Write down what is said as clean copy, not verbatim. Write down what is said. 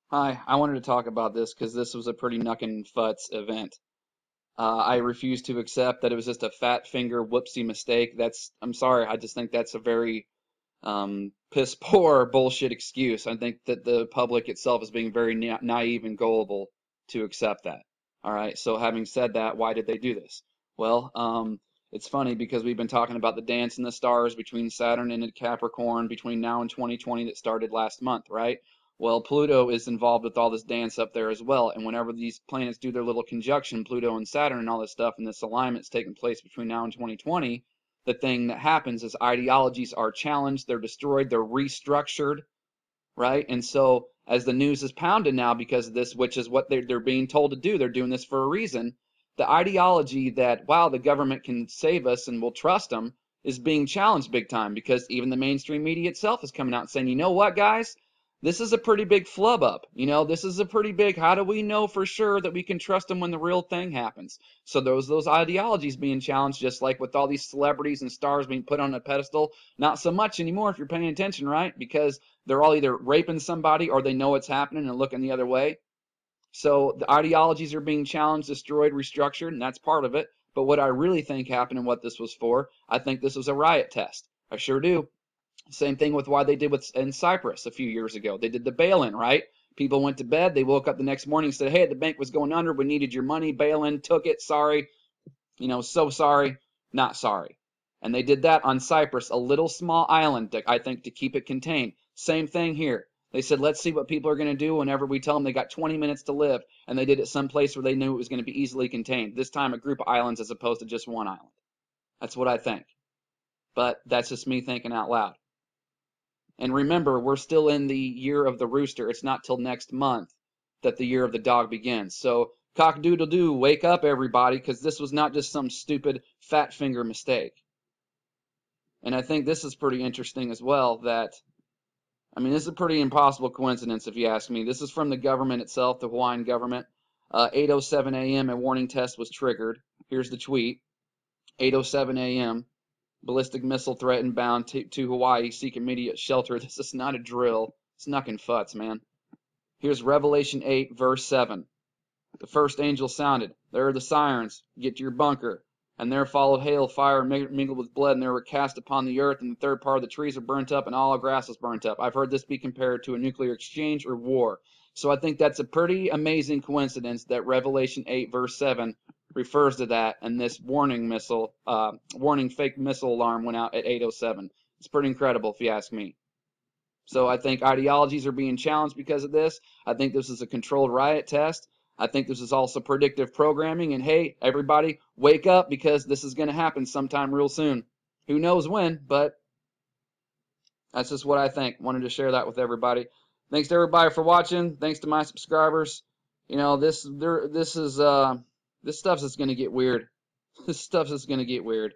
Hi, I wanted to talk about this because this was a pretty knuckin' futz event. I refuse to accept that it was just a fat finger whoopsie mistake. I'm sorry, I just think that's a very piss poor bullshit excuse. I think that the public itself is being very naive and gullible to accept that. All right, so having said that, why did they do this? Well, it's funny because we've been talking about the dance in the stars between Saturn and Capricorn between now and 2020 that started last month, right? Well, Pluto is involved with all this dance up there as well, and whenever these planets do their little conjunction, Pluto and Saturn and all this stuff, and this alignment's taking place between now and 2020, the thing that happens is ideologies are challenged, they're destroyed, they're restructured, right? And so as the news is pounded now because of this, which is what they're being told to do, they're doing this for a reason. The ideology that, wow, the government can save us and we'll trust them is being challenged big time because even the mainstream media itself is coming out and saying, you know what, guys? This is a pretty big flub up. This is a pretty big, how do we know for sure that we can trust them when the real thing happens? So those ideologies being challenged, just like with all these celebrities and stars being put on a pedestal, not so much anymore if you're paying attention, right? Because they're all either raping somebody or they know it's happening and looking the other way. So the ideologies are being challenged, destroyed, restructured, and that's part of it. But what I really think happened and what this was for, I think this was a riot test. I sure do. Same thing with why they did in Cyprus a few years ago. They did the bail-in, right? People went to bed. They woke up the next morning and said, hey, the bank was going under. We needed your money. Bail-in, took it. Sorry. So sorry. Not sorry. And they did that on Cyprus, a little small island, I think, to keep it contained. Same thing here. They said, let's see what people are going to do whenever we tell them they got 20 minutes to live. And they did it someplace where they knew it was going to be easily contained. This time, a group of islands as opposed to just one island. That's what I think. But that's just me thinking out loud. And remember, we're still in the year of the rooster. It's not till next month that the year of the dog begins. So, cock-a-doodle-doo, wake up, everybody, because this was not just some stupid fat finger mistake. And I think this is pretty interesting as well this is a pretty impossible coincidence if you ask me. This is from the government itself, the Hawaiian government. 8:07 a.m. a warning test was triggered. Here's the tweet. 8:07 a.m. Ballistic missile threatened bound to Hawaii. Seek immediate shelter. This is not a drill. It's knuckin' futz, man. Here's Revelation 8, verse 7. The first angel sounded. There are the sirens. Get to your bunker. And there followed hail, fire, mingled with blood, and they were cast upon the earth, and the third part of the trees were burnt up, and all grass was burnt up. I've heard this be compared to a nuclear exchange or war. So I think that's a pretty amazing coincidence that Revelation 8, verse 7 refers to that, and this warning fake missile alarm went out at 8:07. It's pretty incredible if you ask me. So I think ideologies are being challenged because of this. I think this is a controlled riot test. I think this is also predictive programming. And hey, everybody, wake up because this is going to happen sometime real soon. Who knows when, but that's just what I think. Wanted to share that with everybody. Thanks to everybody for watching. Thanks to my subscribers. This stuff's just going to get weird. This stuff's just going to get weird.